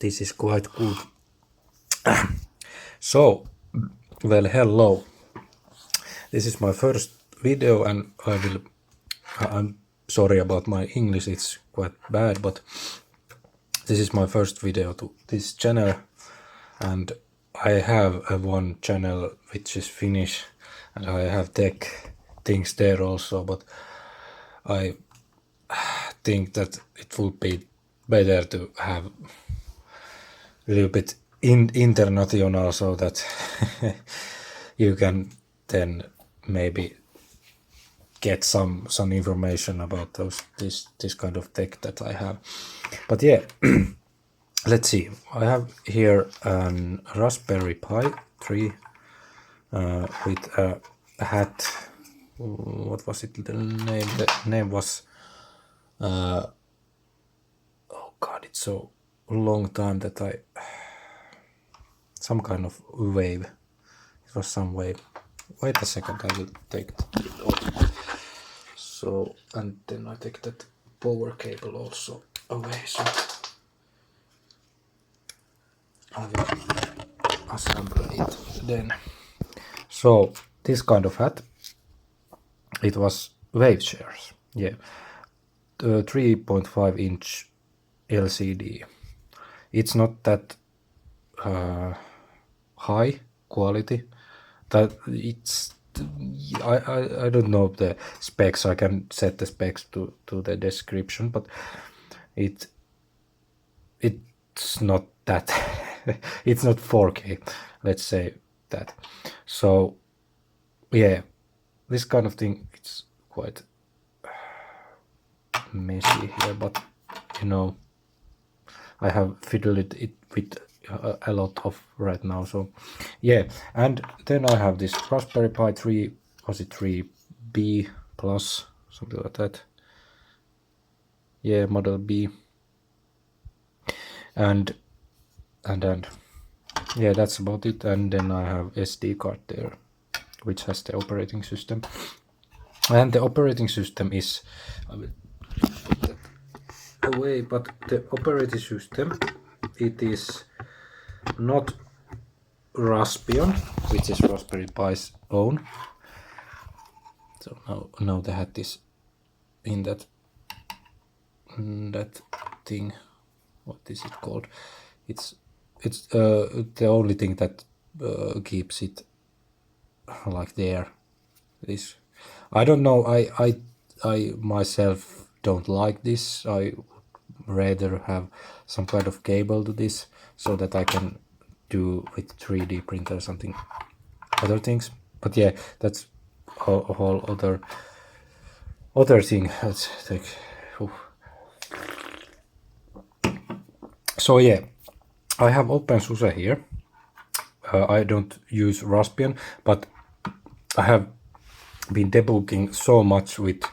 This is quite good. So, well, hello. This is my first video, and I'm sorry about my English, it's quite bad, but this is my first video to this channel, and I have one channel which is Finnish, and I have tech things there also, but I think that it would be better to have a little bit international, so that you can then maybe get some information about this kind of tech that I have. But yeah, let's see. I have here an Raspberry Pi 3 with a hat. What was it? The name was. Oh God, it's so long time that some kind of wave. It was some wave. Wait a second, I will take it off. So, and then I take that power cable also away, so I will assemble it then. So, this kind of hat, it was WaveShares, yeah, 3.5-inch LCD. It's not that high quality, that it's I don't know the specs. I can set the specs to the description, but it's not that it's not 4K, let's say that. So yeah, this kind of thing, it's quite messy here, but you know, I have fiddled it with a lot of right now, so yeah. And then I have this Raspberry Pi 3, was it 3B plus, something like that, yeah, model B, and yeah, that's about it. And then I have SD card there, which has the operating system, and the operating system is, I will put that away, but the operating system, it is not Raspbian, which is Raspberry Pi's own. So now the hat is in that thing. What is it called? It's the only thing that keeps it like there. This, I don't know. I myself don't like this. I would rather have some kind of cable to this, so that I can do with 3D printer or something, other things. But yeah, that's a whole other thing. Let's take. So yeah, I have OpenSUSE here. I don't use Raspbian, but I have been debugging so much with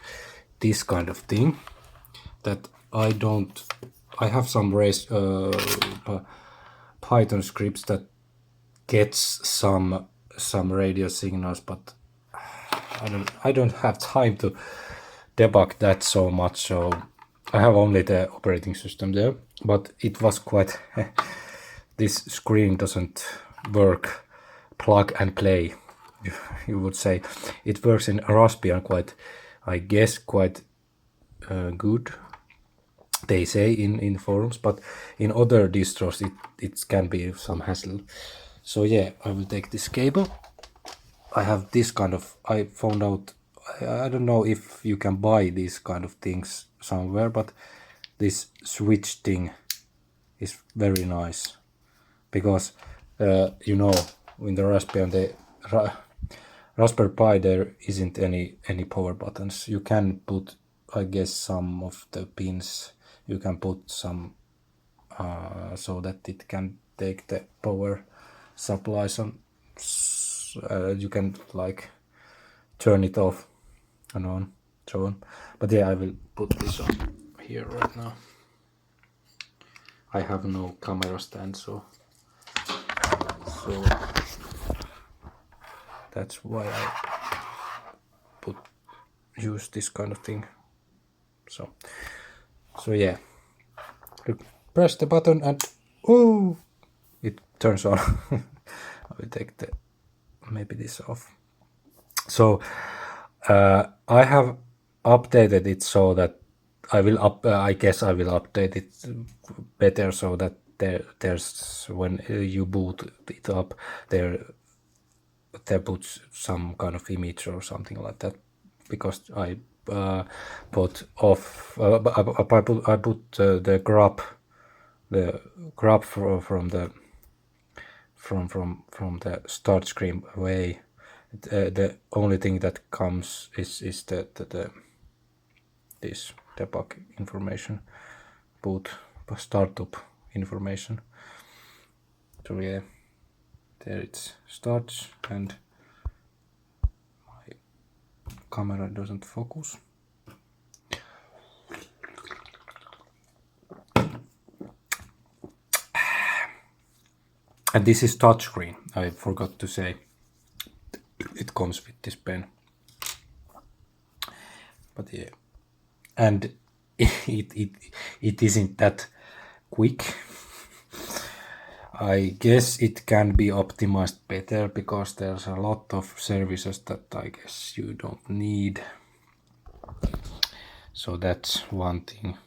this kind of thing that I have some Python scripts that gets some radio signals, but I don't have time to debug that so much, so I have only the operating system there. But it was quite this screen doesn't work plug and play, you would say. It works in Raspbian quite, I guess, quite good, they say in forums, but in other distros it can be some hassle. So yeah, I will take this cable. I have this kind of, I found out, I don't know if you can buy these kind of things somewhere, but this switch thing is very nice, because you know, in the Raspbian, the Raspberry Pi, there isn't any power buttons. You can put, I guess, some of the pins, you can put some so that it can take the power supplies on. You can like turn it off and on, so on. But yeah, I will put this on here right now. I have no camera stand, so that's why I use this kind of thing. So yeah, press the button and Oh, it turns on. I will take maybe this off. So I have updated it so that I guess I will update it better so that there's when you boot it up, there puts some kind of image or something like that, because I put off I put the grab from the start screen away. The only thing that comes is the this debug information, boot startup information. So yeah, there it starts and my camera doesn't focus. And this is touchscreen. I forgot to say it comes with this pen. But yeah, and it isn't that quick. I guess it can be optimized better because there's a lot of services that I guess you don't need. So that's one thing.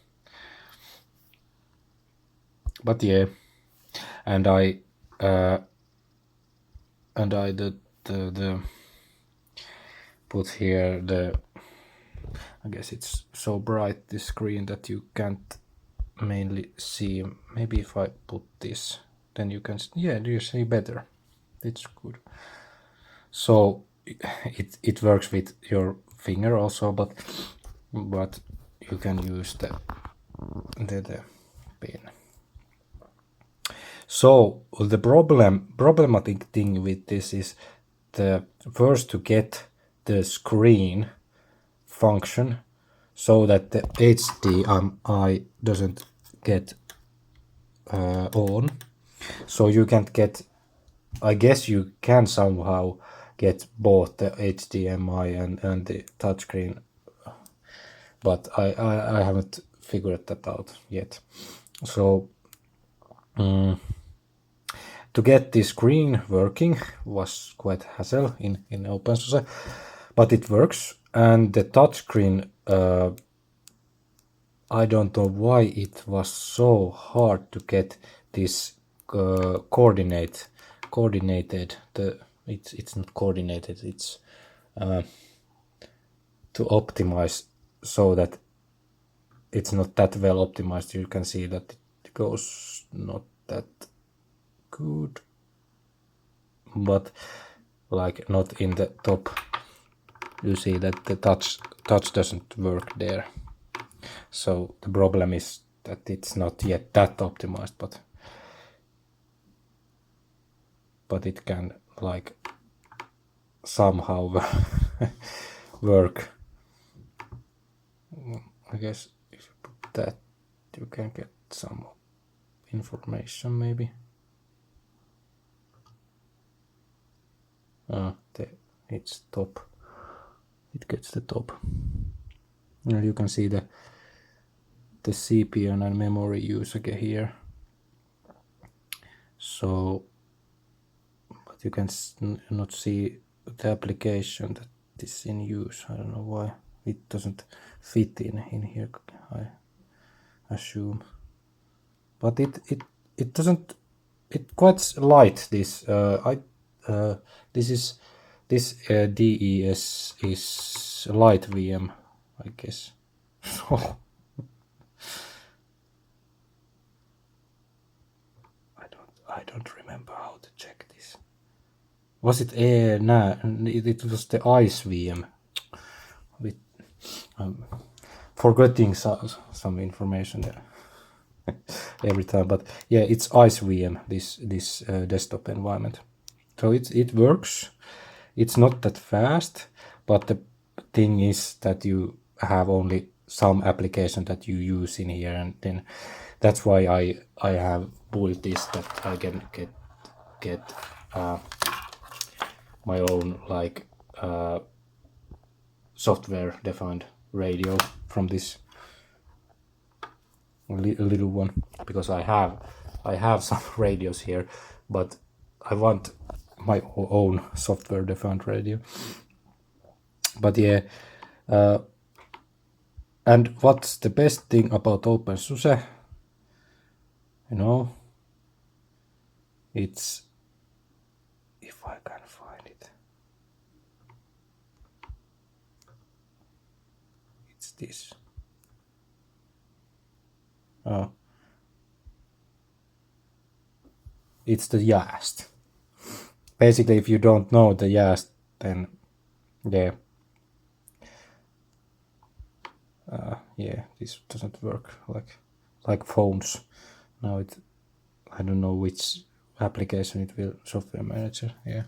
But yeah, and I the put here I guess it's so bright this screen that you can't mainly see. Maybe if I put this, then you can, yeah, do you see better? It's good. So it works with your finger also, but you can use the pen. So the problematic thing with this is the first to get the screen function so that the HDMI doesn't get on. So you can't get, I guess you can somehow get both the HDMI and the touchscreen, but I haven't figured that out yet. So to get the screen working was quite hassle in OpenSUSE, but it works. And the touchscreen, I don't know why it was so hard to get this coordinated. It's not coordinated. It's to optimize so that it's not that well optimized. You can see that it goes not that good, but like not in the top. You see that the touch doesn't work there. So the problem is that it's not yet that optimized, but it can like somehow work. I guess if you put that, you can get some information maybe. It's top. It gets the top. And you can see the CPU and memory use again here. So, but you can not see the application that is in use. I don't know why it doesn't fit in here, I assume. But it doesn't. It quite light. This this DES is light VM, I guess. So I don't remember how to check this. Was it nah, it was the ICE VM. With forgetting some information there every time, but yeah, it's ICE VM, this desktop environment. So it works. It's not that fast, but the thing is that you have only some application that you use in here, and then that's why I have built this, that I can get my own like software defined radio from this little one, because I have I have some radios here, but I want my own software-defined radio. But yeah, and what's the best thing about OpenSUSE? You know, it's, if I can find it, it's this. It's the YAST. Basically, if you don't know the YAST, then yeah, yeah, this doesn't work like phones. Now it, I don't know which application it will, software manager, yeah.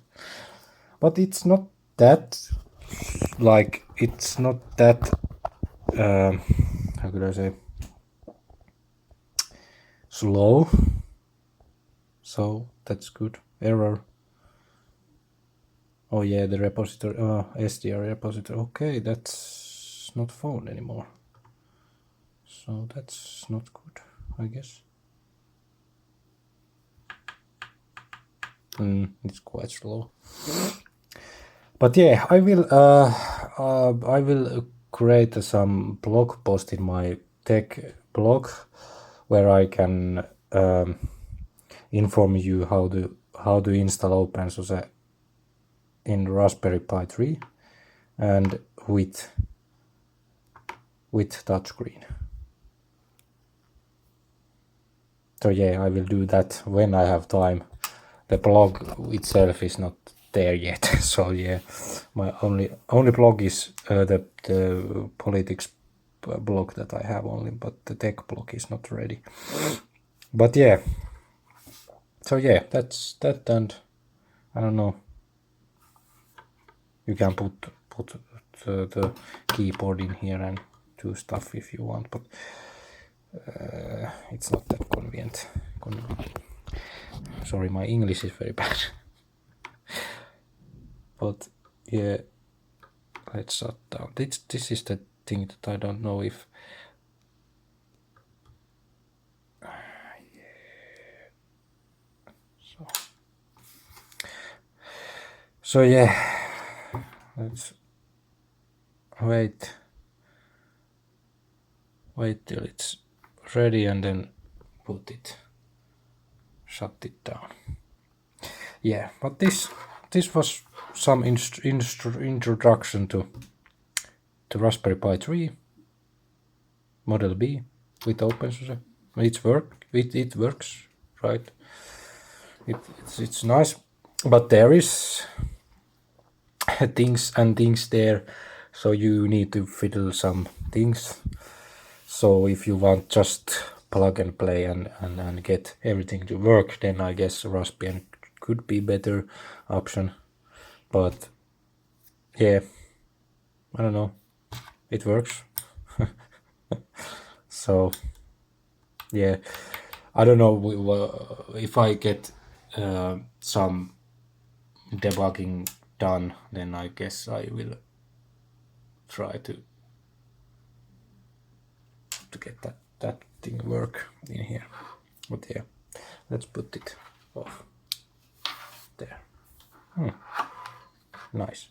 But it's not that, like, it's not that, how could I say, slow. So that's good. Error. Oh yeah, the repository, SDR repository. Okay, that's not found anymore. So that's not good, I guess. It's quite slow. But yeah, I will create some blog post in my tech blog where I can inform you how to install OpenSUSE in Raspberry Pi 3 and with touchscreen. So yeah, I will do that when I have time. The blog itself is not there yet, so yeah, my only blog is the politics blog that I have only, but the tech blog is not ready. But yeah, so yeah, that's that, and I don't know. You can put the keyboard in here and do stuff if you want, but it's not that convenient. Sorry, my English is very bad. But yeah, let's shut down. This is the thing that I don't know if. So yeah, let's wait till it's ready and then shut it down. Yeah, but this was some introduction to Raspberry Pi 3 Model B with OpenSUSE. It works, right? It's nice, but there is things there, so you need to fiddle some things. So if you want just plug and play and get everything to work, then I guess Raspbian could be better option. But yeah, I don't know, it works. So yeah, I don't know if I get some debugging done, then I guess I will try to get that thing work in here. But yeah, let's put it off there. Nice.